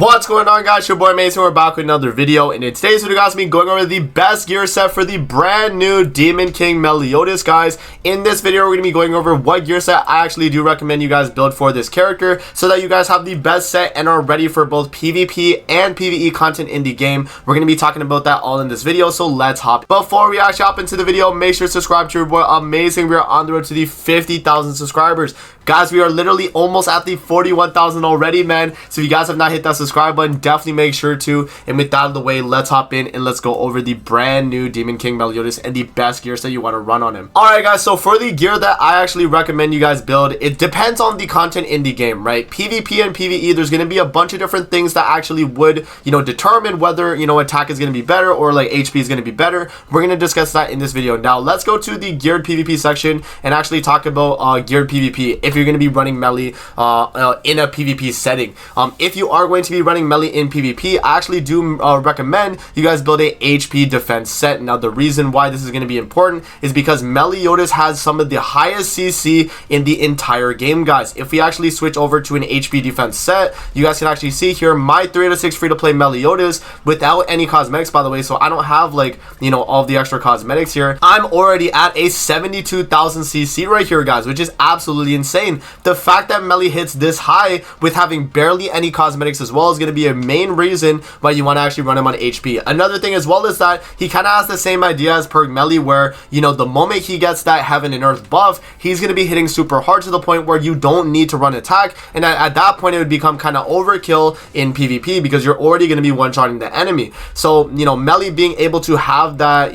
What's going on, guys? Your boy Mason. We're back with another video, and in today's video, guys, me going over the best gear set for the brand new Demon King Meliodas, guys. In this video, we're gonna be going over what gear set I actually do recommend you guys build for this character, so that you guys have the best set and are ready for both PvP and PvE content in the game. We're gonna be talking about that all in this video, so let's hop. Before we actually hop into the video, make sure to subscribe to your boy Amazing. We are on the road to the 50,000 subscribers. Guys, we are literally almost at the 41,000 already, man. So if you guys have not hit that subscribe button, definitely make sure to. And with that out of the way, let's hop in and let's go over the brand new Demon King Meliodas and the best gear set you want to run on him. Alright, guys, so for the gear that I actually recommend you guys build, it depends on the content in the game, right? PvP and PvE, there's going to be a bunch of different things that actually would, determine whether, attack is going to be better or like HP is going to be better. We're going to discuss that in this video. Now, let's go to the geared PvP section and actually talk about geared PvP. If you're going to be running melee in a PvP setting, if you are going to be running melee in PvP, I actually do recommend you guys build a HP defense set. Now, the reason why this is going to be important is because Meliodas has some of the highest CC in the entire game, guys. If we actually switch over to an HP defense set, you guys can actually see here my 3 out of 6 free to play Meliodas without any cosmetics, by the way. So I don't have like all of the extra cosmetics here. I'm already at a 72,000 CC right here, guys, which is absolutely insane. The fact that melee hits this high with having barely any cosmetics as well is going to be a main reason why you want to actually run him on HP. Another thing as well is that he kind of has the same idea as Perk Melee, where the moment he gets that heaven and earth buff, he's going to be hitting super hard to the point where you don't need to run attack, and at that point it would become kind of overkill in PvP because you're already going to be one-shotting the enemy. So melee being able to have that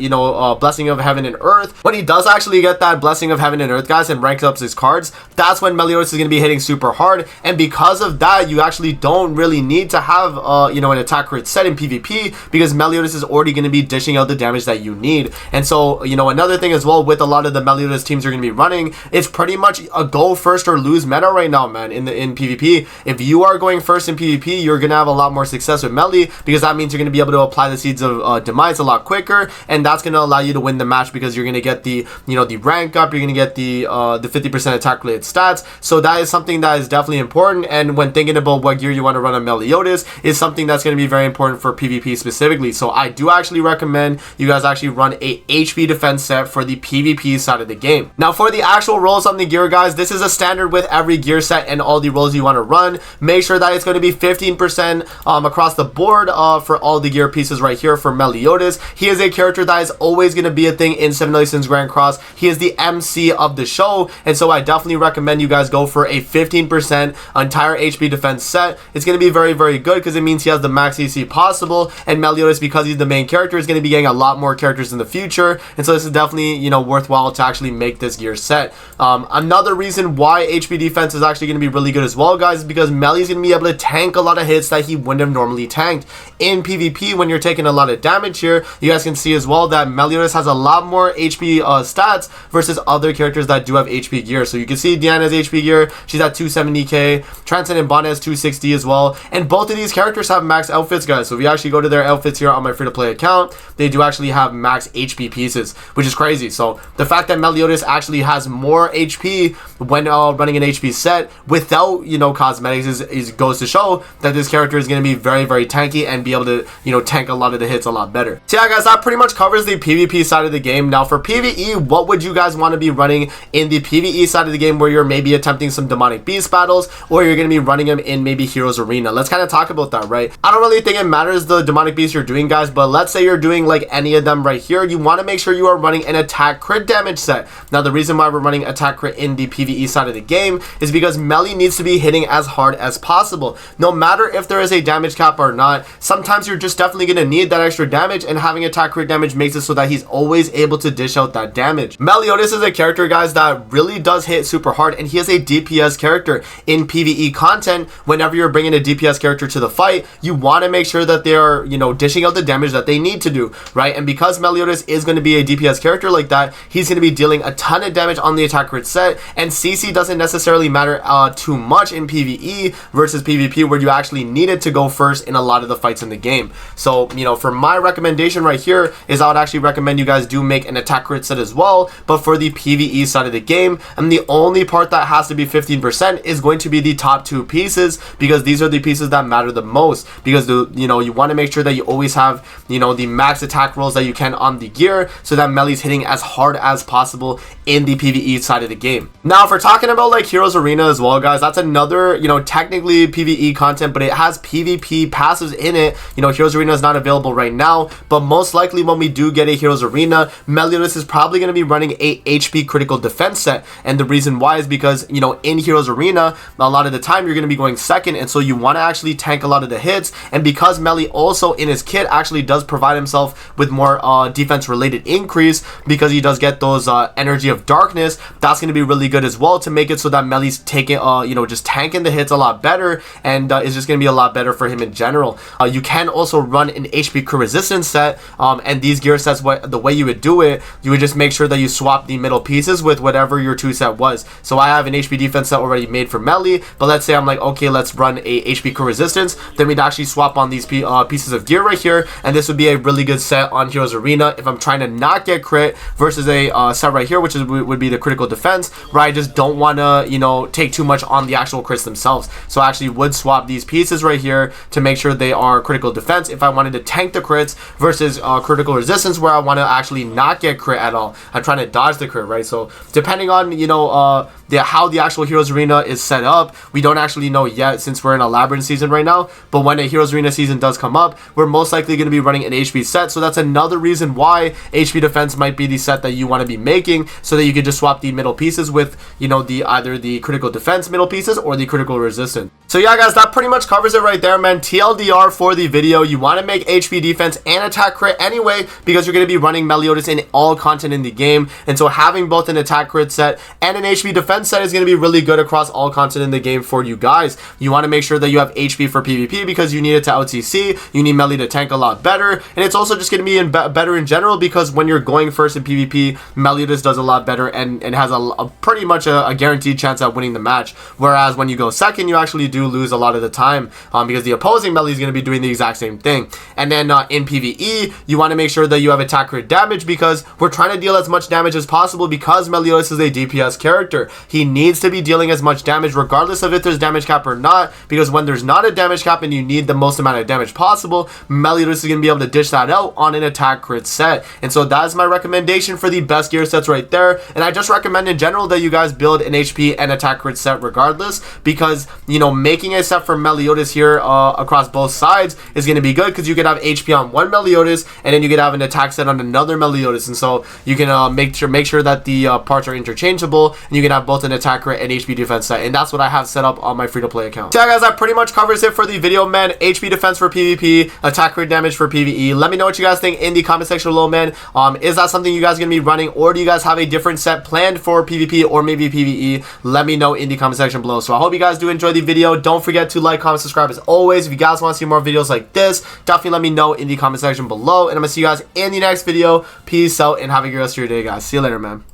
blessing of heaven and earth, when he does actually get that blessing of heaven and earth, guys, and ranks up his cards, that's when Meliodas is going to be hitting super hard. And because of that, you actually don't really need to have an attack crit set in PvP, because Meliodas is already going to be dishing out the damage that you need. And so another thing as well with a lot of the Meliodas teams you're going to be running, it's pretty much a go first or lose meta right now, man, in PvP. If you are going first in PvP, you're going to have a lot more success with melee, because that means you're going to be able to apply the seeds of demise a lot quicker, and that's going to allow you to win the match, because you're going to get the the rank up, you're going to get the 50% attack related stats. So that is something that is definitely important, and when thinking about what gear you want to run on Meliodas, is something that's going to be very important for PvP specifically. So I do actually recommend you guys actually run a HP defense set for the PvP side of the game. Now, for the actual rolls on the gear, guys, this is a standard with every gear set and all the rolls you want to run. Make sure that it's going to be 15% across the board for all the gear pieces right here for Meliodas. He is a character that is always going to be a thing in 7 Sins Grand Cross. He is the MC of the show, and so I definitely recommend you guys go for a 15% entire HP defense set. It's going to be very, very good, because it means he has the max CC possible, and Meliodas, because he's the main character, is going to be getting a lot more characters in the future, and so this is definitely worthwhile to actually make this gear set. Another reason why HP defense is actually going to be really good as well, guys, is because Melee is going to be able to tank a lot of hits that he wouldn't have normally tanked in PvP. When you're taking a lot of damage here, you guys can see as well that Meliodas has a lot more HP stats versus other characters that do have HP gear. So you can see Diana's HP gear, she's at 270k, Transcendent Bonnet has 260 as well, and both of these characters have max outfits, guys. So if you actually go to their outfits here on my free-to-play account, they do actually have max HP pieces, which is crazy. So the fact that Meliodas actually has more HP when running an HP set without cosmetics is goes to show that this character is going to be very, very tanky and be able to tank a lot of the hits a lot better. So yeah, guys, that pretty much covers the PvP side of the game. Now, for PvE, what would you guys want to be running in the PvE side of the game, where you're maybe attempting some demonic beast battles, or you're going to be running them in maybe Heroes Arena? Let's kind of talk about that, right? I don't really think it matters the demonic beast you're doing, guys, but let's say you're doing like any of them right here. You want to make sure you are running an attack crit damage set. Now, the reason why we're running attack crit in the PvE side of the game is because melee needs to be hitting as hard as possible. No matter if there is a damage cap or not, sometimes you're just definitely going to need that extra damage, and having attack crit damage makes it so that he's always able to dish out that damage. Meliodas is a character, guys, that really does hit super hard, and he is a DPS character in PvE content. Whenever you're bringing a DPS character to the fight, you want to make sure that they are dishing out the damage that they need to do, right? And because Meliodas is going to be a DPS character like that, he's going to be dealing a ton of damage on the attack crit set, and CC doesn't necessarily matter too much in PvE versus PvP, where you actually need it to go first in a lot of the fights in the game. So for my recommendation right here is I would actually recommend you guys do make an attack crit set as well, but for the PvE side of the game, and the only part that has to be 15% is going to be the top 2 pieces, because these are the pieces that that matter the most, because you want to make sure that you always have the max attack rolls that you can on the gear, so that Melly's hitting as hard as possible in the PvE side of the game. Now, if we're talking about like Heroes Arena as well, guys, that's another technically PvE content, but it has PvP passives in it. Heroes Arena is not available right now, but most likely when we do get a Heroes Arena, Meliodas is probably going to be running a HP critical defense set. And the reason why is because in Heroes Arena, a lot of the time you're going to be going second, and so you want to actually tank a lot of the hits. And because Melly also in his kit actually does provide himself with more defense related increase, because he does get those energy of darkness, that's going to be really good as well to make it so that Melly's taking just tanking the hits a lot better, and it's just going to be a lot better for him in general. You can also run an HP crit resistance set, and these gear sets, the way you would do it, you would just make sure that you swap the middle pieces with whatever your 2 set was. So I have an HP defense set already made for Melly, but let's say I'm like, okay, let's run a HP crit resistance, then we'd actually swap on these pieces of gear right here, and this would be a really good set on Heroes Arena if I'm trying to not get crit, versus a set right here, which would be the critical defense, where I just don't want to take too much on the actual crits themselves. So I actually would swap these pieces right here to make sure they are critical defense if I wanted to tank the crits, versus critical resistance where I want to actually not get crit at all. I'm trying to dodge the crit, right? So depending on how the actual Heroes Arena is set up, we don't actually know yet, since we're in a Labyrinth season right now. But when a Heroes Arena season does come up, we're most likely going to be running an HP set. So that's another reason why HP defense might be the set that you want to be making, so that you can just swap the middle pieces with either the critical defense middle pieces or the critical resistance. So yeah, guys, that pretty much covers it right there, man. TLDR for the video, you want to make HP defense and attack crit anyway, because you're going to be running Meliodas in all content in the game, and so having both an attack crit set and an HP defense set is going to be really good across all content in the game for you guys. You want to make sure that you have HP for PvP, because you need it to out CC, you need Melly to tank a lot better, and it's also just going to be better in general, because when you're going first in PvP, Meliodas does a lot better and has a pretty much a guaranteed chance at winning the match, whereas when you go second, you actually do lose a lot of the time, because the opposing Melly is going to be doing the exact same thing. And then in PvE, you want to make sure that you have attack crit damage, because we're trying to deal as much damage as possible, because Meliodas is a DPS character. He needs to be dealing as much damage regardless of if there's damage cap or not, because when there's not a damage cap and you need the most amount of damage possible, Meliodas is going to be able to dish that out on an attack crit set. And so that is my recommendation for the best gear sets right there. And I just recommend in general that you guys build an HP and attack crit set regardless, because making a set for Meliodas here across both sides is going to be good, because you could have HP on one Meliodas and then you could have an attack set on another Meliodas, and so you can make sure that the parts are interchangeable, and you can have both an attack crit and HP defense set. And that's what I have set up on my free-to-play account. So yeah, guys, that pretty much covers it for the video, man. HP defense for PvP, attack crit damage for PvE. Let me know what you guys think in the comment section below, man. Is that something you guys are going to be running, or do you guys have a different set planned for PvP or maybe PvE? Let me know in the comment section below. So I hope you guys do enjoy the video. Don't forget to like, comment, subscribe as always. If you guys want to see more videos like this, definitely let me know in the comment section below, and I'm gonna see you guys in the next video. Peace out and have a good rest of your day, guys. See you later, man.